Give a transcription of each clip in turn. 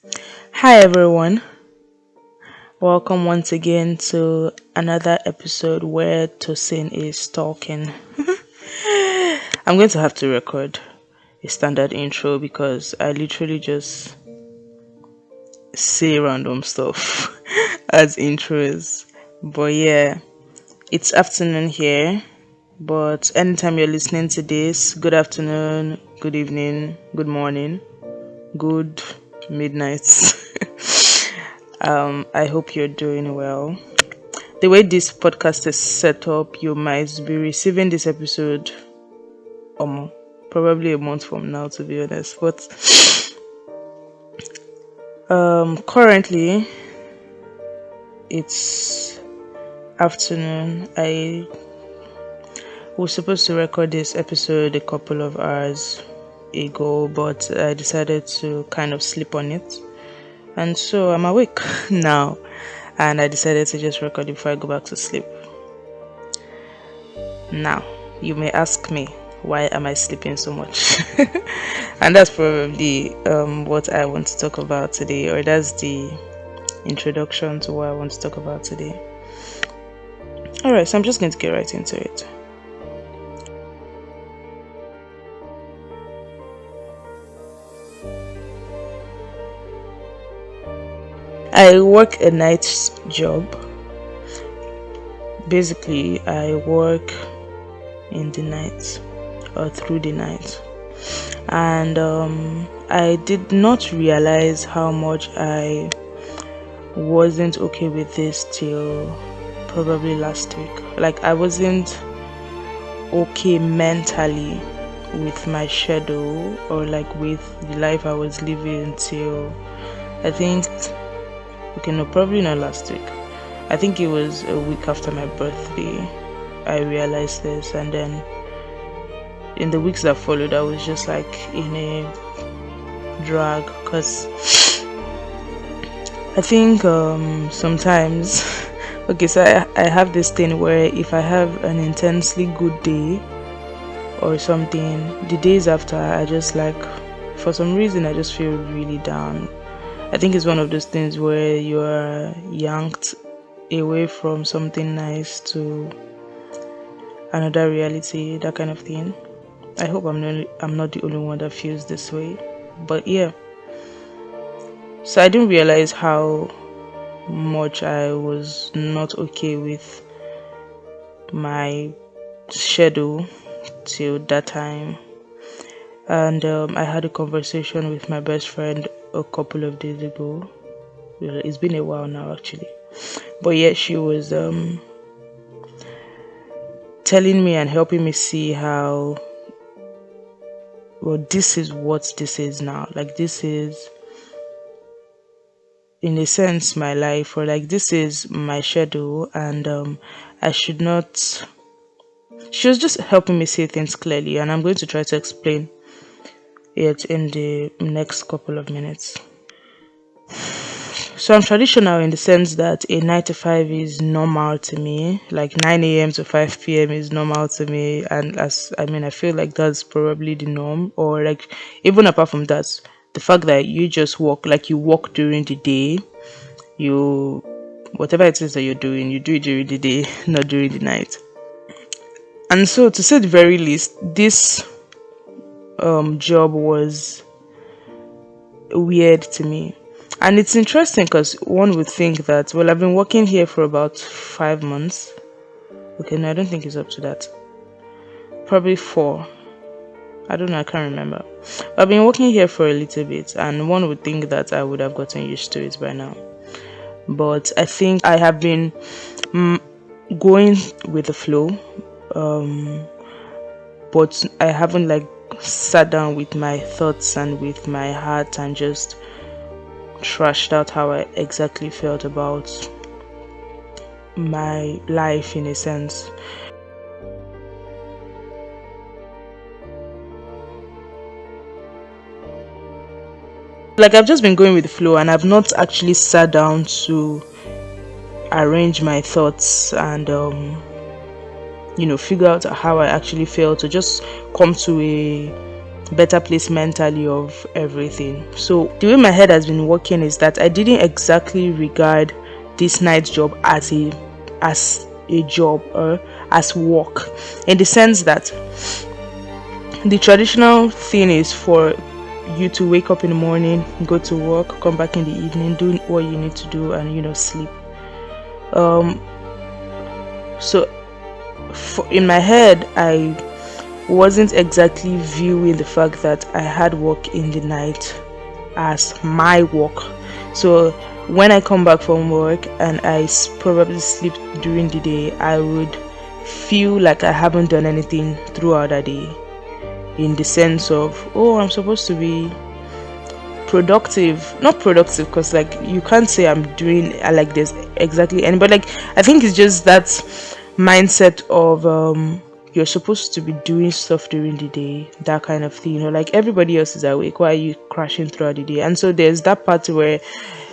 Hi everyone, welcome once again to another episode where Tosin is talking. I'm going to have to record a standard intro because I literally just say random stuff as intros. But yeah, it's afternoon here. But anytime you're listening to this, good afternoon, good evening, good morning, good midnight. I hope you're doing well. The way this podcast is set up, you might be receiving this episode probably a month from now, to be honest. But currently it's afternoon. I was supposed to record this episode a couple of hours ago, but I decided to kind of sleep on it. And so I'm awake now, and I decided to just record it before I go back to sleep. Now, you may ask me, why am I sleeping so much? And that's probably what I want to talk about today, or that's the introduction to what I want to talk about today. Alright, so I'm just going to get right into it. I work a night job. Basically, I work in the night or through the night, and I did not realize how much I wasn't okay with this till probably last week. Like, I wasn't okay mentally with my schedule or like with the life I was living till I think, okay, no, probably not last week. I think it was a week after my birthday I realized this, and then in the weeks that followed I was just like in a drag because I think sometimes okay, so I have this thing where if I have an intensely good day or something, the days after I just like, for some reason I just feel really down. I think it's one of those things where you are yanked away from something nice to another reality, that kind of thing. I hope I'm not the only one that feels this way. But yeah. So I didn't realize how much I was not okay with my schedule till that time. And I had a conversation with my best friend a couple of days ago. Well, it's been a while now actually. But yeah, she was telling me and helping me see how, well, this is what this is now. Like, this is in a sense my life, or like this is my schedule, and I should not. She was just helping me see things clearly, and I'm going to try to explain it in the next couple of minutes. So I'm traditional in the sense that a 9 to 5 is normal to me. Like 9 a.m. to 5 p.m. is normal to me, and I feel like that's probably the norm. Or like, even apart from that, the fact that you just walk, like you walk during the day, you, whatever it is that you're doing, you do it during the day, not during the night. And so, to say the very least, this job was weird to me. And it's interesting because one would think that, well, I've been working here for about 5 months. Okay, no, I don't think it's up to that. Probably 4. I don't know, I can't remember. I've been working here for a little bit, and one would think that I would have gotten used to it by now. But I think I have been going with the flow, but I haven't like sat down with my thoughts and with my heart and just trashed out how I exactly felt about my life in a sense. Like, I've just been going with the flow, and I've not actually sat down to arrange my thoughts and figure out how I actually felt, to just come to better place mentally of everything. So the way my head has been working is that I didn't exactly regard this night job as a job or as work, in the sense that the traditional thing is for you to wake up in the morning, go to work, come back in the evening, do what you need to do, and sleep. um so in my head, I wasn't exactly viewing the fact that I had work in the night as my work. So when I come back from work and probably sleep during the day, I would feel like I haven't done anything throughout the day, in the sense of, oh, I'm supposed to be productive. Not productive, because like you can't say I'm doing like this exactly any, but like I think it's just that mindset of you're supposed to be doing stuff during the day, that kind of thing, like everybody else is awake, why are you crashing throughout the day? And so there's that part where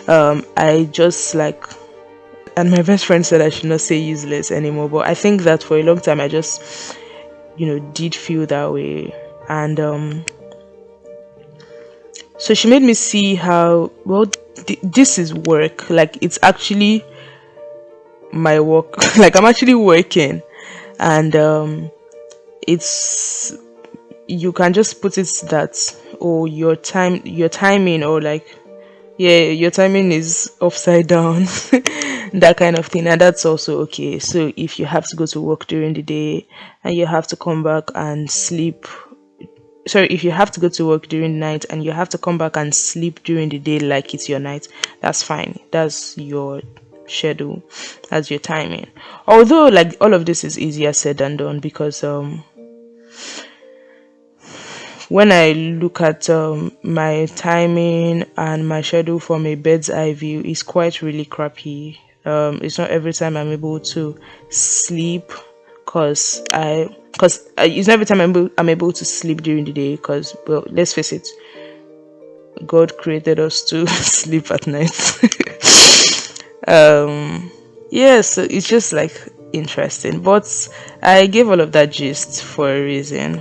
I just like, and my best friend said I should not say useless anymore, but I think that for a long time I just did feel that way. And so she made me see how, well, this is work. Like, it's actually my work. Like, I'm actually working. And it's, you can just put it that, oh, your timing, or like, yeah, your timing is upside down. That kind of thing. And that's also okay. So if you have to go to work during the day and you have to come back and sleep, sorry, if you have to go to work during the night and you have to come back and sleep during the day like it's your night, that's fine. That's your schedule. That's your timing. Although, like, all of this is easier said than done, because when I look at my timing and my schedule from a bird's eye view, it's quite really crappy. It's not every time I'm able to sleep, because it's not every time I'm able to sleep during the day, because, well, let's face it, God created us to sleep at night. Yeah, so it's just like interesting, but I gave all of that gist for a reason.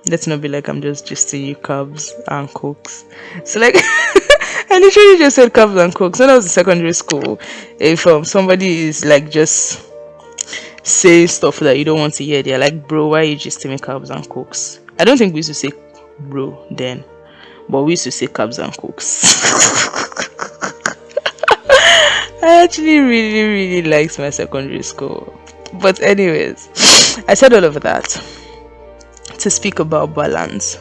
Let's not be like I'm just gisting you carbs and cokes. So like I literally just said carbs and cokes. When I was in secondary school, if somebody is like just say stuff that you don't want to hear, they're like, bro, why are you just me carbs and cokes? I don't think we used to say bro then, but we used to say carbs and cokes. I actually really, really liked my secondary school. But anyways, I said all of that to speak about balance.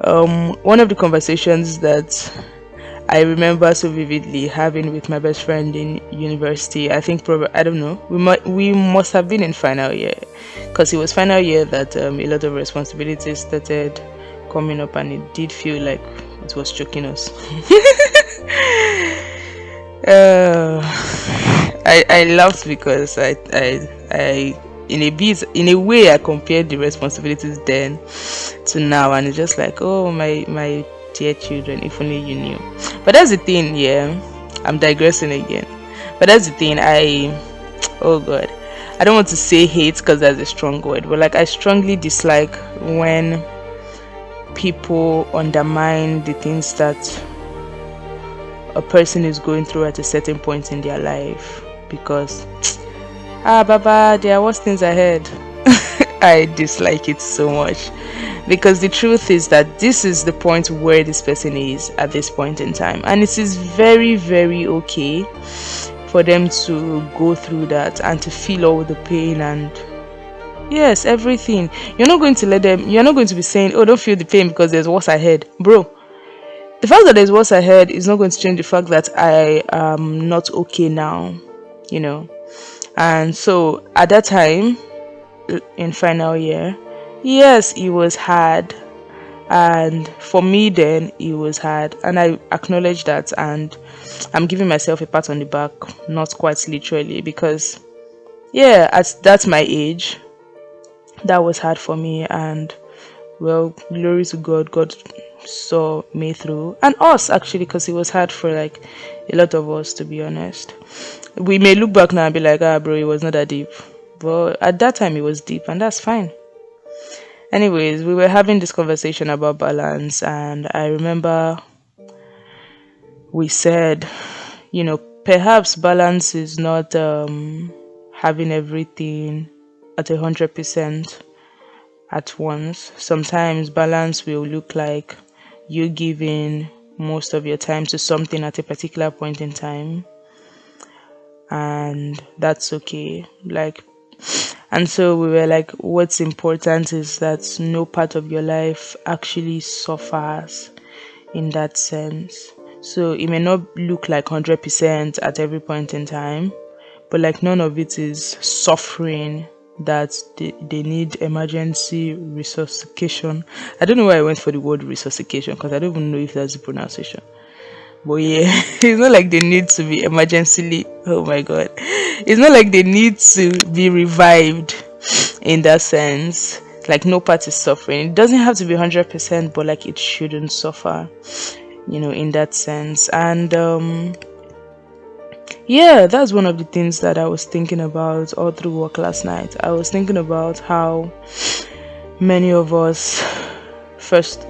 One of the conversations that I remember so vividly having with my best friend in university, I think probably, I don't know, we must have been in final year, because it was final year that a lot of responsibilities started coming up, and it did feel like it was choking us. I laughed because I in a way I compared the responsibilities then to now, and it's just like, oh, my dear children, if only you knew. But that's the thing, yeah, I'm digressing again. But that's the thing, oh god, I don't want to say hate because that's a strong word, but like I strongly dislike when people undermine the things that a person is going through at a certain point in their life, because baba, there are worse things ahead. I dislike it so much, because the truth is that this is the point where this person is at this point in time, and it is very, very okay for them to go through that and to feel all the pain and yes, everything. You're not going to be saying, oh, don't feel the pain because there's worse ahead, bro. The fact that there's worse ahead is not going to change the fact that I am not okay now, And so at that time, in final year, yes, it was hard. And for me then, it was hard. And I acknowledge that, and I'm giving myself a pat on the back, not quite literally, because, yeah, that's my age. That was hard for me, and, well, glory to God. God saw me through, and us actually, because it was hard for like a lot of us, to be honest. We may look back now and be like, bro, it was not that deep, but at that time it was deep, and that's fine. Anyways, we were having this conversation about balance, and I remember we said, perhaps balance is not having everything at 100% at once. Sometimes balance will look like you giving most of your time to something at a particular point in time, and that's okay. And so we were like, what's important is that no part of your life actually suffers in that sense. So it may not look like 100% at every point in time, but like none of it is suffering that they need emergency resuscitation. I don't know why I went for the word resuscitation because I don't even know if that's the pronunciation. But yeah, it's not like they need to be emergently. Oh my god, it's not like they need to be revived in that sense. Like no part is suffering. It doesn't have to be 100%, but like it shouldn't suffer, in that sense. And yeah, that's one of the things that I was thinking about all through work last night. I was thinking about how many of us,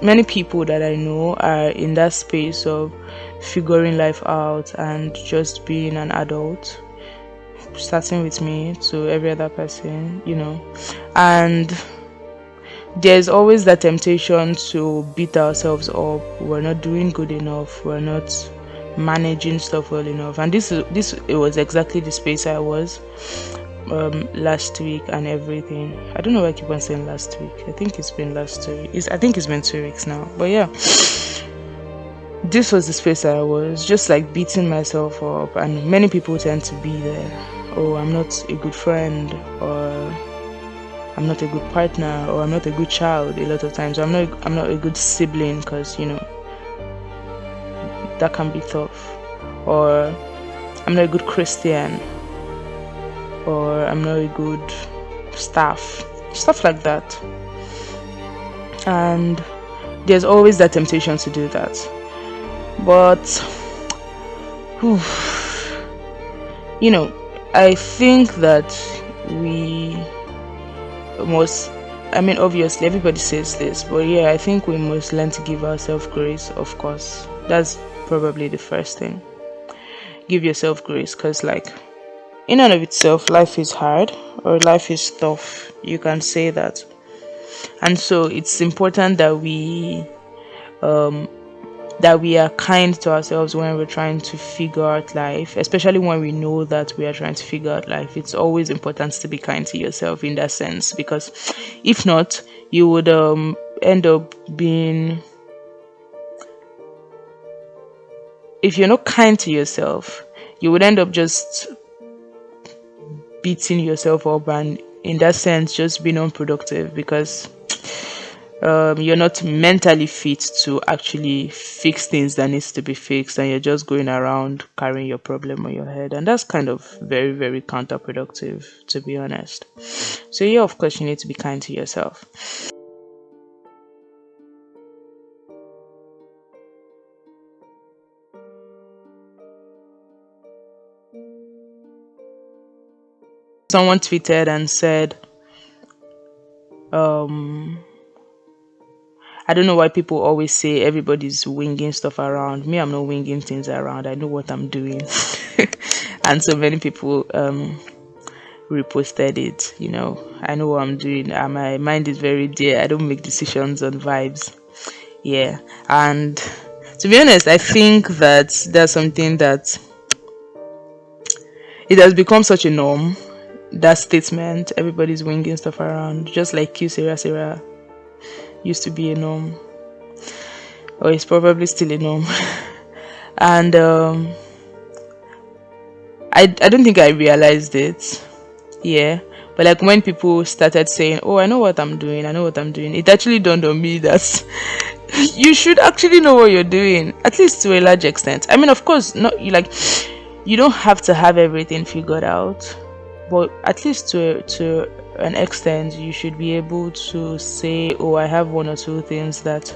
many people that I know are in that space of figuring life out and just being an adult, starting with me to every other person, and there's always that temptation to beat ourselves up. We're not doing good enough, we're not managing stuff well enough. And this it was exactly the space I was last week and everything. I don't know why I keep on saying last week. I think it's been last 2 weeks. I think it's been 2 weeks now. But yeah, this was the space I was just like beating myself up, and many people tend to be there. Oh, I'm not a good friend, or I'm not a good partner, or I'm not a good child. A lot of times I'm not a good sibling, because that can be tough. Or I'm not a good Christian, or I'm not a good stuff like that. And there's always that temptation to do that. But I think that we must, obviously everybody says this, but yeah, I think we must learn to give ourselves grace. Of course, that's probably the first thing. Give yourself grace, because like in and of itself, life is hard or life is tough, you can say that. And so it's important that we are kind to ourselves when we're trying to figure out life, especially when we know that we are trying to figure out life. It's always important to be kind to yourself in that sense, because if not, you would end up being, if you're not kind to yourself, you would end up just beating yourself up, and in that sense just being unproductive, because you're not mentally fit to actually fix things that needs to be fixed, and you're just going around carrying your problem on your head, and that's kind of very, very counterproductive, to be honest. So yeah, of course you need to be kind to yourself. Someone tweeted and said, I don't know why people always say everybody's winging stuff around. Me, I'm not winging things around. I know what I'm doing. And so many people reposted it. I know what I'm doing. My mind is very dear. I don't make decisions on vibes. Yeah. And to be honest, I think that that's something that it has become such a norm. That statement, everybody's winging stuff around, just like Q Sarah used to be a norm, or it's probably still a norm. And I don't think I realized it, yeah, but like when people started saying, oh, I know what I'm doing, it actually dawned on me that you should actually know what you're doing, at least to a large extent. Of course not, you don't have to have everything figured out, but at least to an extent you should be able to say, oh, I have one or two things that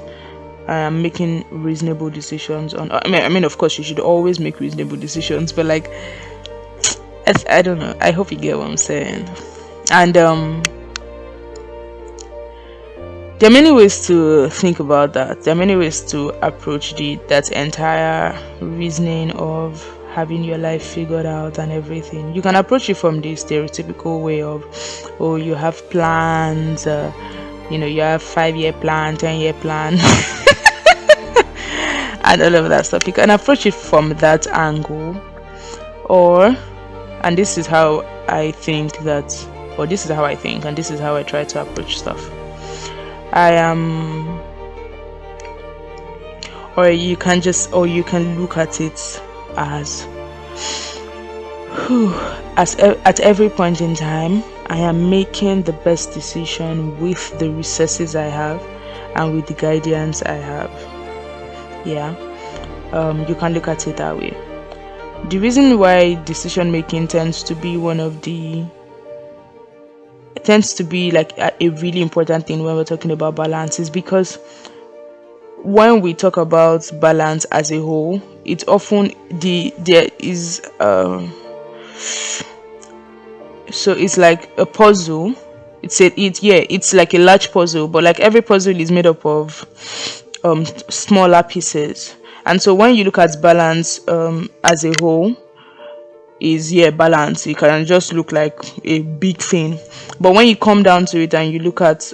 I am making reasonable decisions on. Of course you should always make reasonable decisions, but like I don't know, I hope you get what I'm saying. And There are many ways to think about that. There are many ways to approach that entire reasoning of having your life figured out and everything. You can approach it from the stereotypical way of, oh, you have plans, you have 5 year plan, 10 year plan, and all of that stuff. You can approach it from that angle, or, and this is how I think that, or this is how I think, and this is how I try to approach stuff. I am, or you can look at it as, at every point in time, I am making the best decision with the resources I have and with the guidance I have. Yeah, you can look at it that way. The reason why decision making tends to be like a really important thing when we're talking about balance is because when we talk about balance as a whole, it's often there is so it's like a puzzle. It's like a large puzzle, but like every puzzle is made up of smaller pieces. And so when you look at balance as a whole, is balance, it can just look like a big thing, but when you come down to it and you look at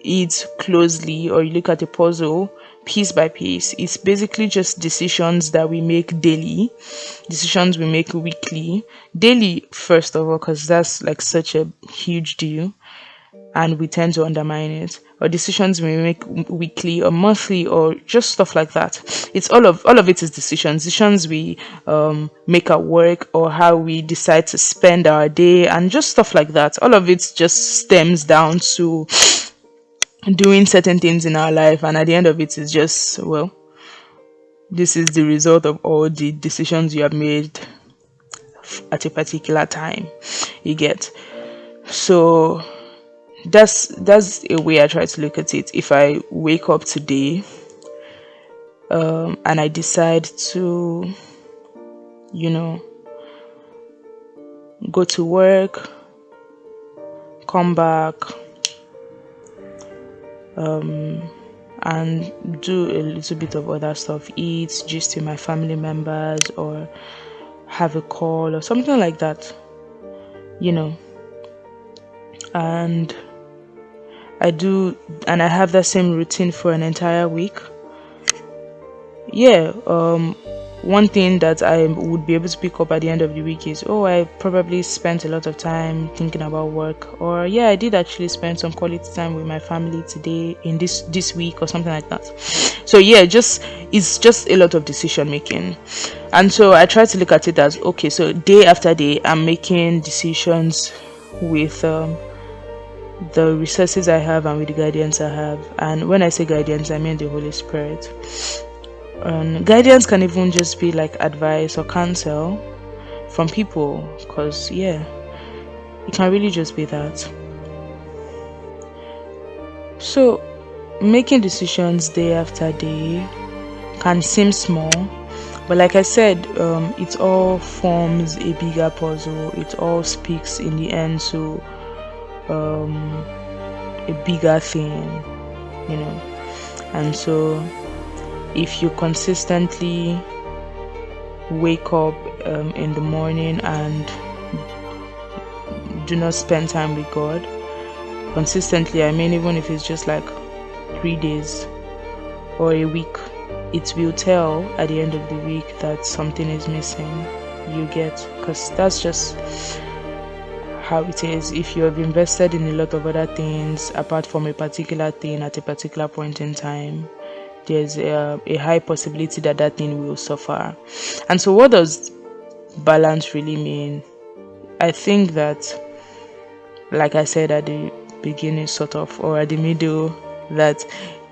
it closely, or you look at a puzzle piece by piece, it's basically just decisions that we make daily, decisions we make weekly, daily first of all, because that's like such a huge deal and we tend to undermine it, or decisions we make weekly or monthly, or just stuff like that. It's all of it is decisions we make at work, or how we decide to spend our day, and just stuff like that. All of it just stems down to doing certain things in our life, and at the end of it is just, well, this is the result of all the decisions you have made at a particular time. You get? So that's a way I try to look at it. If I wake up today and I decide to go to work, come back, and do a little bit of other stuff, eat, gist with my family members, or have a call or something like that, and I have that same routine for an entire week. One thing that I would be able to pick up at the end of the week is, oh, I probably spent a lot of time thinking about work, or I did actually spend some quality time with my family today in this week, or something like that. So it's just a lot of decision making. And so I try to look at it as, okay, so day after day I'm making decisions with the resources I have and with the guidance I have. And when I say guidance, I mean the Holy Spirit. And guidance can even just be like advice or counsel from people, because it can really just be that. So making decisions day after day can seem small, but like I said, it all forms a bigger puzzle. It all speaks in the end to a bigger thing, and so if you consistently wake up in the morning and do not spend time with God consistently, I mean, even if it's just like 3 days or a week, it will tell at the end of the week that something is missing. You get? Because that's just how it is. If you have invested in a lot of other things apart from a particular thing at a particular point in time, there's a high possibility that thing will suffer. And so what does balance really mean? I think that, like I said at the beginning, sort of, or at the middle, that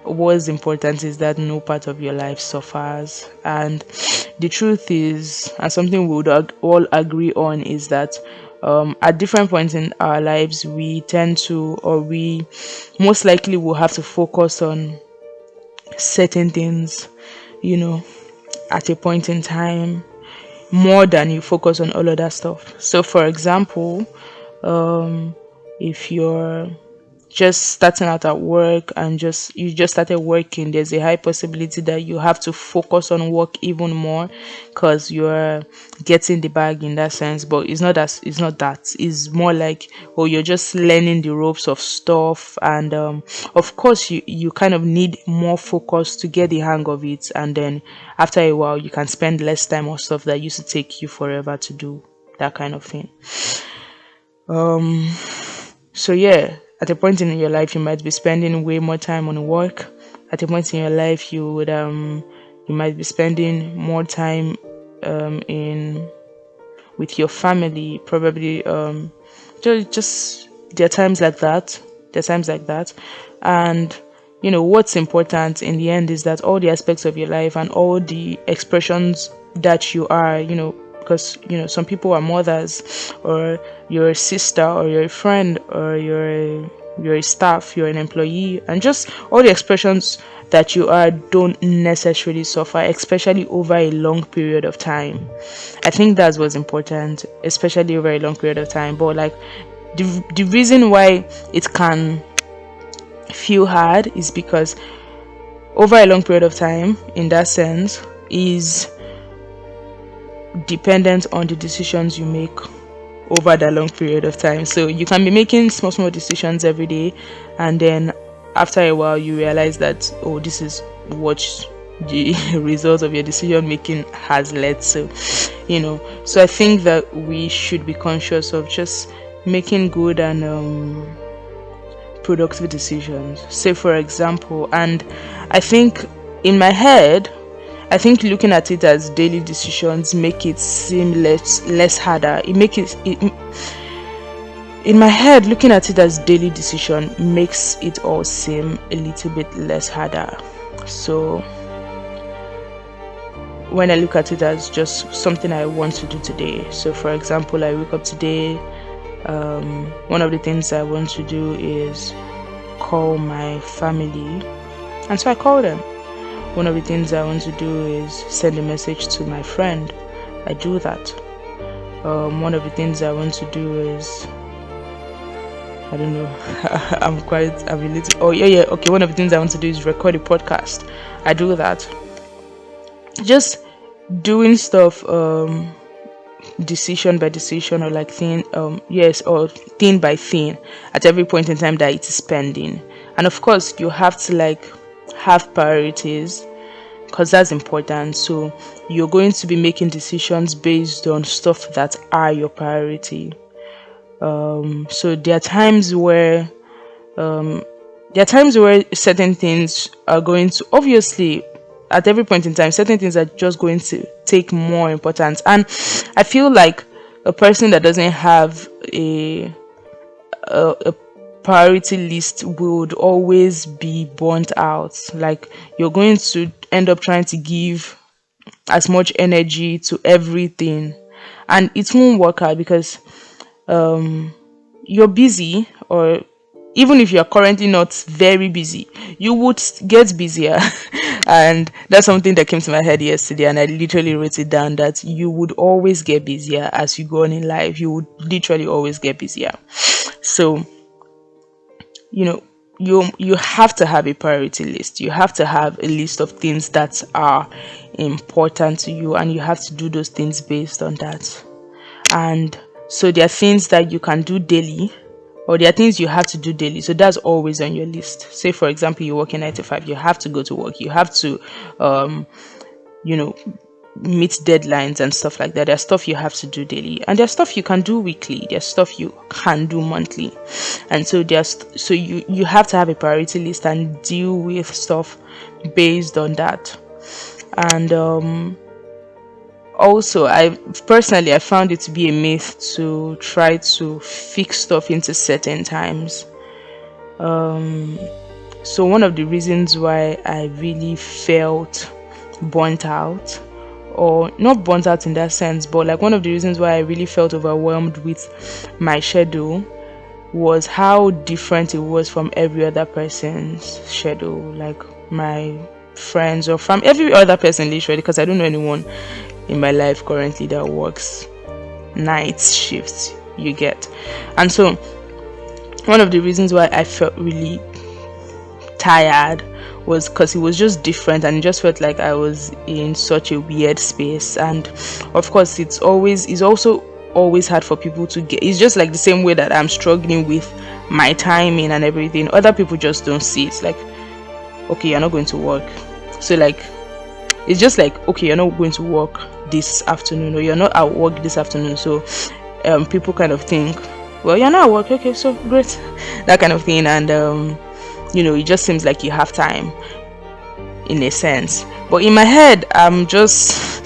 what's important is that no part of your life suffers. And the truth is, and something we would all agree on, is that at different points in our lives, we tend to, or we most likely will have to focus on certain things, at a point in time, more than you focus on all other stuff. So for example, if you're just starting out at work and just you just started working, there's a high possibility that you have to focus on work even more because you're getting the bag in that sense. But it's not that, it's more like, oh, you're just learning the ropes of stuff. And of course you kind of need more focus to get the hang of it, and then after a while you can spend less time on stuff that used to take you forever to do, that kind of thing. So yeah, at a point in your life you might be spending way more time on work. At a point in your life you might be spending more time in with your family, probably. Just there are times like that. There are times like that. And what's important in the end is that all the aspects of your life and all the expressions that you are, because some people are mothers, or you're a sister, or you're a friend, or you're a staff, you're an employee, and just all the expressions that you are don't necessarily suffer, especially over a long period of time. I think that's what's important, especially over a long period of time. But like the reason why it can feel hard is because over a long period of time, in that sense, is dependent on the decisions you make over that long period of time. So you can be making small decisions every day, and then after a while you realize that, oh, this is what the result of your decision making has led to. So I think that we should be conscious of just making good and productive decisions. Say for example, and I think in my head, I think looking at it as daily decisions make it seem less harder. In my head, looking at it as daily decision makes it all seem a little bit less harder. So when I look at it as just something I want to do today. So for example, I wake up today, one of the things I want to do is call my family, and so I call them. One of the things I want to do is send a message to my friend. I do that. One of the things I want to do is, I don't know, I'm a little, okay, one of the things I want to do is record a podcast. I do that. Just doing stuff decision by decision, or like thing or thing by thing at every point in time that it is pending. And of course you have to like have priorities, because that's important. So you're going to be making decisions based on stuff that are your priority. So there are times where certain things are going to, obviously at every point in time, certain things are just going to take more importance. And I feel like a person that doesn't have a priority list would always be burnt out. Like you're going to end up trying to give as much energy to everything, and it won't work out because you're busy, or even if you're currently not very busy, you would get busier. And that's something that came to my head yesterday, and I literally wrote it down, that you would always get busier as you go on in life. You would literally always get busier. So you have to have a priority list. You have to have a list of things that are important to you, and you have to do those things based on that. And so there are things that you can do daily, or there are things you have to do daily. So that's always on your list. Say for example, you work in 9 to 5, you have to go to work, you have to meet deadlines and stuff like that. There's stuff you have to do daily, and there's stuff you can do weekly, there's stuff you can do monthly. And so you have to have a priority list and deal with stuff based on that. And also, I found it to be a myth to try to fix stuff into certain times. So one of the reasons why I really felt burnt out, or not burnt out in that sense, but like one of the reasons why I really felt overwhelmed with my schedule, was how different it was from every other person's schedule, like my friends or from every other person literally, because I don't know anyone in my life currently that works night shifts, you get. And so one of the reasons why I felt really tired was because it was just different, and it just felt like I was in such a weird space. And of course, it's also always hard for people to get. It's just like the same way that I'm struggling with my timing and everything. Other people just don't see. It's like, okay, you're not going to work, so like it's just like, okay, you're not going to work this afternoon, or you're not at work this afternoon. So people kind of think, well, you're not at work, okay, so great, that kind of thing. And it just seems like you have time in a sense. But in my head, I'm just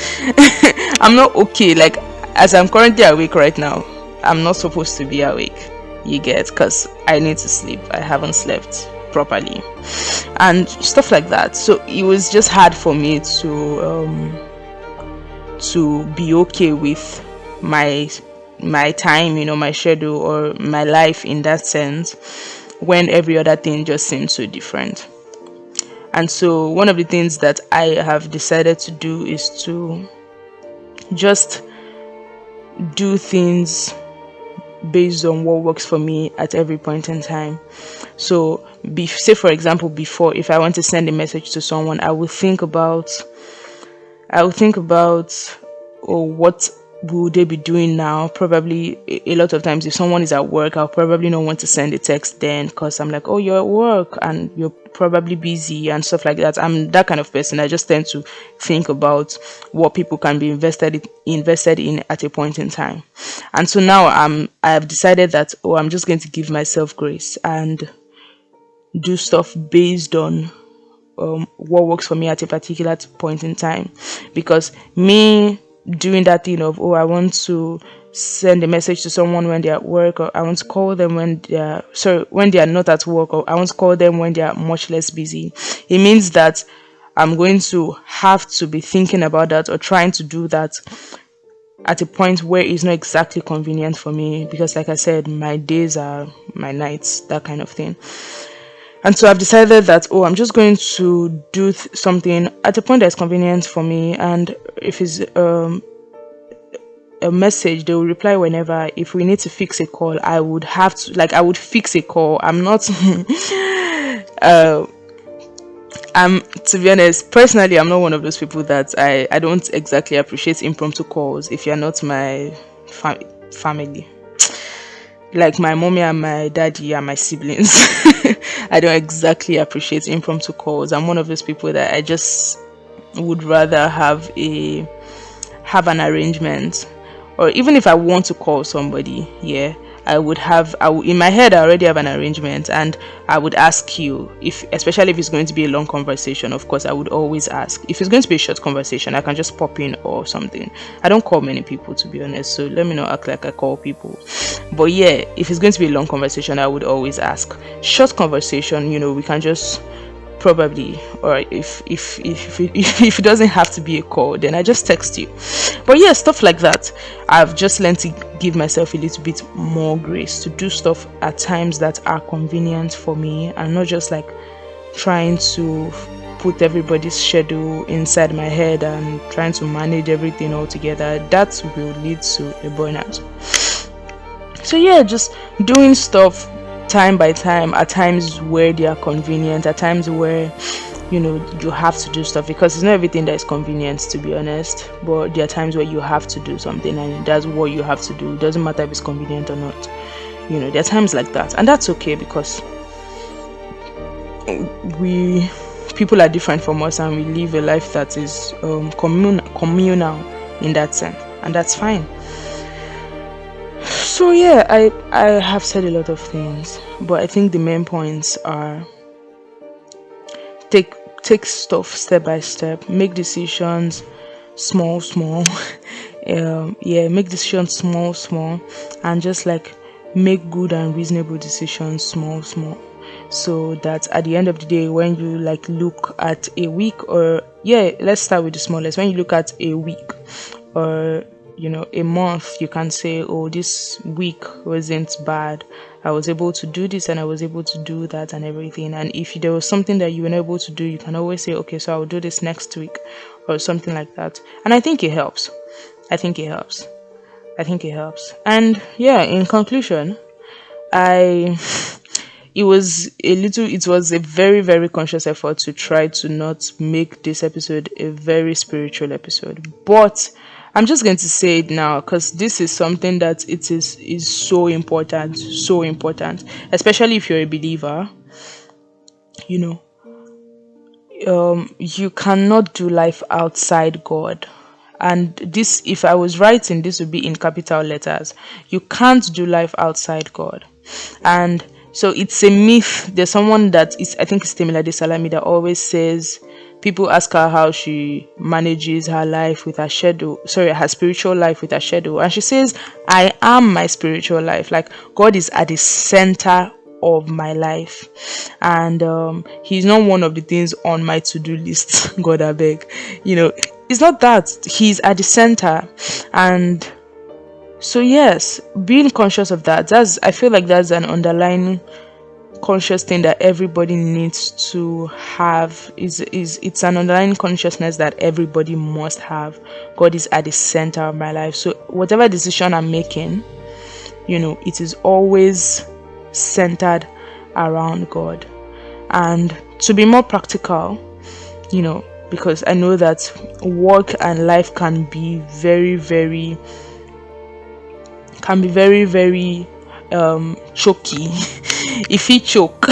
I'm not okay. Like, as I'm currently awake right now, I'm not supposed to be awake, you get, because I need to sleep. I haven't slept properly and stuff like that. So it was just hard for me to be okay with my time, my schedule, or my life in that sense, when every other thing just seems so different. And so one of the things that I have decided to do is to just do things based on what works for me at every point in time. So say for example, before, if I want to send a message to someone, I would think about oh, what would they be doing now. Probably a lot of times, if someone is at work, I'll probably not want to send a text then, because I'm like, oh, you're at work and you're probably busy and stuff like that. I'm that kind of person. I just tend to think about what people can be invested in at a point in time. And so now I have decided that, oh, I'm just going to give myself grace and do stuff based on what works for me at a particular point in time. Because me doing that thing of, oh, I want to send a message to someone when they're at work, or I want to call them when they are not at work, or I want to call them when they are much less busy, it means that I'm going to have to be thinking about that, or trying to do that at a point where it's not exactly convenient for me, because like I said, my days are my nights, that kind of thing. And so I've decided that, oh, I'm just going to do something at a point that's convenient for me. And if it's a message, they will reply whenever. If we need to fix a call, I would fix a call. I'm not, to be honest, personally, I'm not one of those people that I don't exactly appreciate impromptu calls if you're not my family. Like my mommy and my daddy and my siblings. I don't exactly appreciate impromptu calls. I'm one of those people that I just would rather have an arrangement. Or even if I want to call somebody, yeah, in my head I already have an arrangement, and I would ask you, especially if it's going to be a long conversation. Of course, I would always ask. If it's going to be a short conversation, I can just pop in or something. I don't call many people, to be honest, so let me not act like I call people. But yeah, if it's going to be a long conversation, I would always ask. Short conversation, we can just probably, or if it doesn't have to be a call, then I just text you. But yeah, stuff like that. I've just learned to give myself a little bit more grace to do stuff at times that are convenient for me, and not just like trying to put everybody's schedule inside my head and trying to manage everything all together. That will lead to a burnout. So yeah, just doing stuff time by time, at times where they are convenient, at times where you have to do stuff, because it's not everything that is convenient, to be honest, but there are times where you have to do something and that's what you have to do. It doesn't matter if it's convenient or not. There are times like that, and that's okay, because people are different from us, and we live a life that is communal in that sense, and that's fine. So yeah, I have said a lot of things, but I think the main points are take stuff step by step, make decisions small, make decisions small, and just like make good and reasonable decisions small, so that at the end of the day, when you like look at a week, or let's start with the smallest. When you look at a week or a month, you can say, oh, this week wasn't bad. I was able to do this and I was able to do that and everything. And if there was something that you were not able to do, you can always say, okay, so I'll do this next week, or something like that. And I think it helps. And yeah, in conclusion, I it was a very, very conscious effort to try to not make this episode a very spiritual episode. But I'm just going to say it now because this is something that it is so important, especially if you're a believer. You know, you cannot do life outside God. And this, if I was writing, this would be in capital letters. You can't do life outside God. And so it's a myth. There's someone that is, I think it's Temila de Salami, that always says, people ask her how she manages her life with her schedule, sorry, her spiritual life with her schedule. And she says, I am my spiritual life. Like, God is at the center of my life, and he's not one of the things on my to-do list. God, I beg, it's not that. He's at the center. And so yes, being conscious of that, that's, I feel like that's an underlying conscious thing that everybody needs to have. Is it's an underlying consciousness that everybody must have. God is at the center of my life. So whatever decision I'm making, it is always centered around God. And to be more practical, because I know that work and life can be very, very choky. If you choke.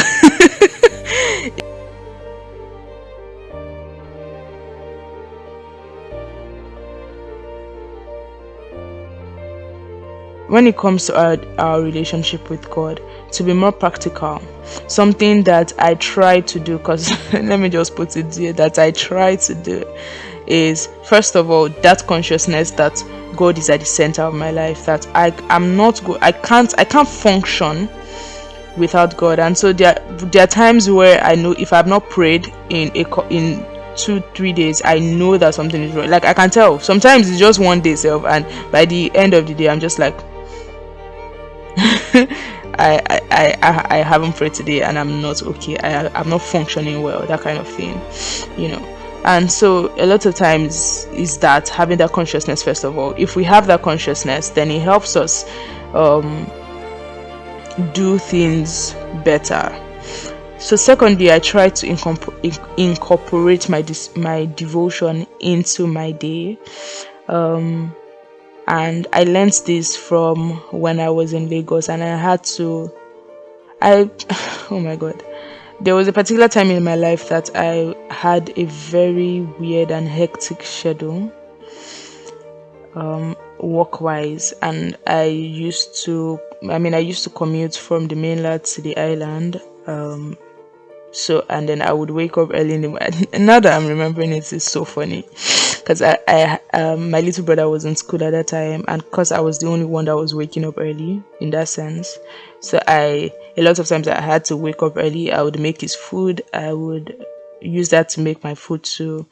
When it comes to our relationship with God, to be more practical, something that I try to do, because let me just put it here, that I try to do is, first of all, that consciousness that God is at the center of my life, that I can't function without God. And so there are times where I know if I've not prayed in 2-3 days, I know that something is wrong. Like, I can tell. Sometimes it's just one day self, and by the end of the day I'm just like, I haven't prayed today and I'm not okay. I'm not functioning well, that kind of thing, And so a lot of times is that having that consciousness. First of all, if we have that consciousness, then it helps us do things better. So secondly, I try to incorporate my devotion into my day. And I learned this from when I was in Lagos, and oh my God, there was a particular time in my life that I had a very weird and hectic schedule, work-wise, and I used to commute from the mainland to the island. So, and then I would wake up early in the morning. And now that I'm remembering it, it's so funny. Because my little brother was in school at that time, and because I was the only one that was waking up early in that sense, so a lot of times I had to wake up early. I would make his food. I would use that to make my food too.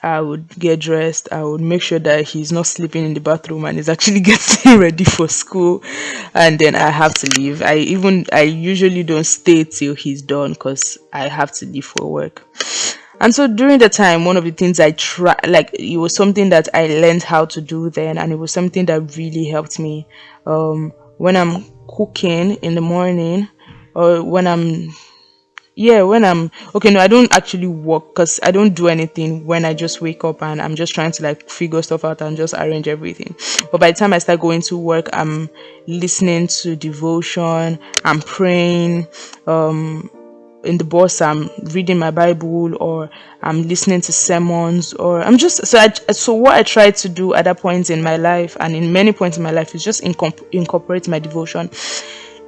I would get dressed. I would make sure that he's not sleeping in the bathroom and is actually getting ready for school. And then I have to leave. I usually don't stay till he's done because I have to leave for work. And so during the time, one of the things I try, like, it was something that I learned how to do then, and it was something that really helped me. When I'm cooking in the morning, or when I'm okay, no, I don't actually work because I don't do anything when I just wake up and I'm just trying to like figure stuff out and just arrange everything. But by the time I start going to work, I'm listening to devotion, I'm praying, in the bus I'm reading my Bible, or I'm listening to sermons, or I'm just so what I try to do at that point in my life, and in many points in my life, is just incorporate my devotion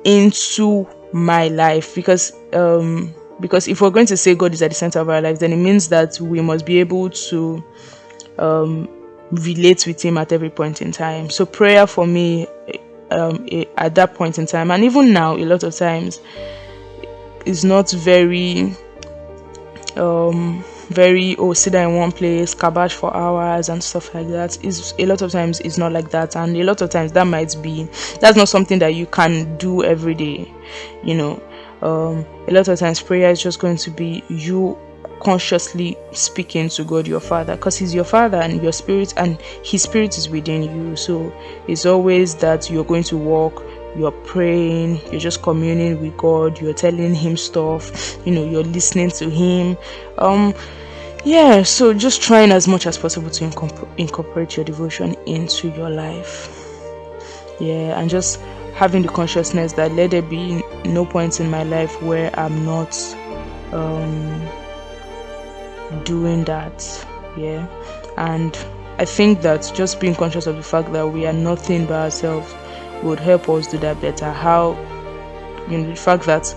into my life, because if we're going to say God is at the center of our lives, then it means that we must be able to relate with him at every point in time. So prayer for me, at that point in time, and even now, a lot of times, is not very sit down in one place, kabash for hours and stuff like that. Is a lot of times it's not like that, and a lot of times that's not something that you can do every day. A lot of times prayer is just going to be you consciously speaking to God, your Father, because he's your Father, and your spirit, and his spirit is within you. So it's always that you're going to walk, you're praying, you're just communing with God, you're telling him stuff, you're listening to him. Yeah, so just trying as much as possible to incorporate your devotion into your life. Yeah, and just having the consciousness that let there be no point in my life where I'm not doing that. Yeah, and I think that just being conscious of the fact that we are nothing by ourselves would help us do that better. How, the fact that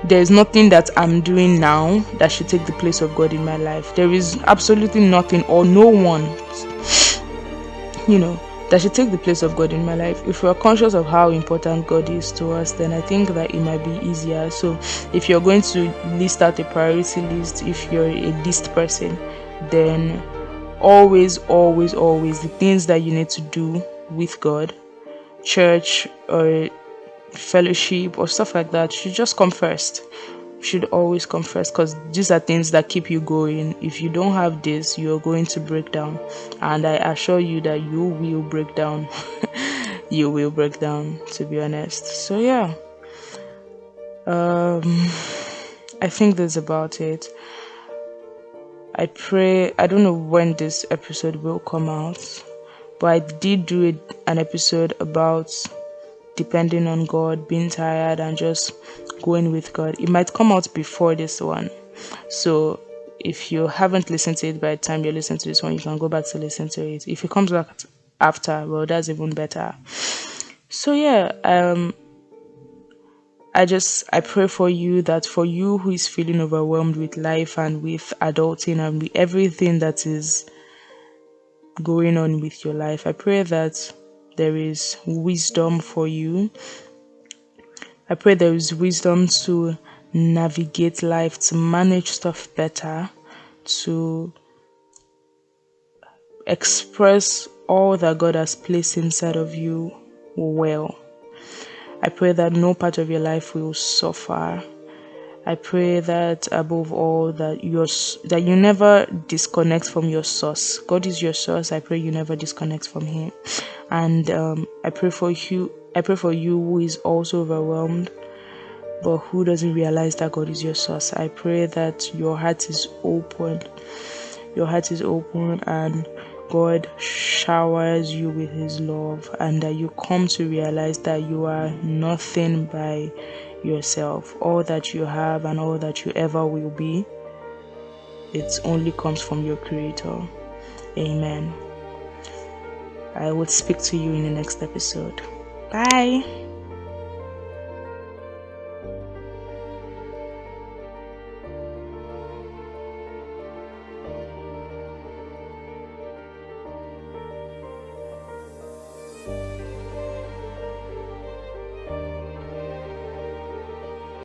there is nothing that I'm doing now that should take the place of God in my life. There is absolutely nothing or no one, that should take the place of God in my life. If we're conscious of how important God is to us, then I think that it might be easier. So if you're going to list out a priority list, if you're a list person, then always the things that you need to do with God, church or fellowship or stuff like that, should just come first. Should always come first, because these are things that keep you going. If you don't have this, you're going to break down, and I assure you that you will break down. You will break down, to be honest. So yeah, I think that's about it. I pray, I don't know when this episode will come out, but I did do an episode about depending on God, being tired, and just going with God. It might come out before this one. So if you haven't listened to it by the time you listen to this one, you can go back to listen to it. If it comes back after, well, that's even better. So yeah, I pray for you, that for you who is feeling overwhelmed with life and with adulting and with everything that is going on with your life, I pray that there is wisdom for you. I pray there is wisdom to navigate life, to manage stuff better, to express all that God has placed inside of you well. I pray that no part of your life will suffer. I pray that above all that you never disconnect from your source. God is your source. I pray you never disconnect from him. And I pray for you who is also overwhelmed but who doesn't realize that God is your source. I pray that your heart is open. Your heart is open and God showers you with his love, and that you come to realize that you are nothing by yourself. All that you have and all that you ever will be, it only comes from your Creator. Amen. I will speak to you in the next episode. Bye.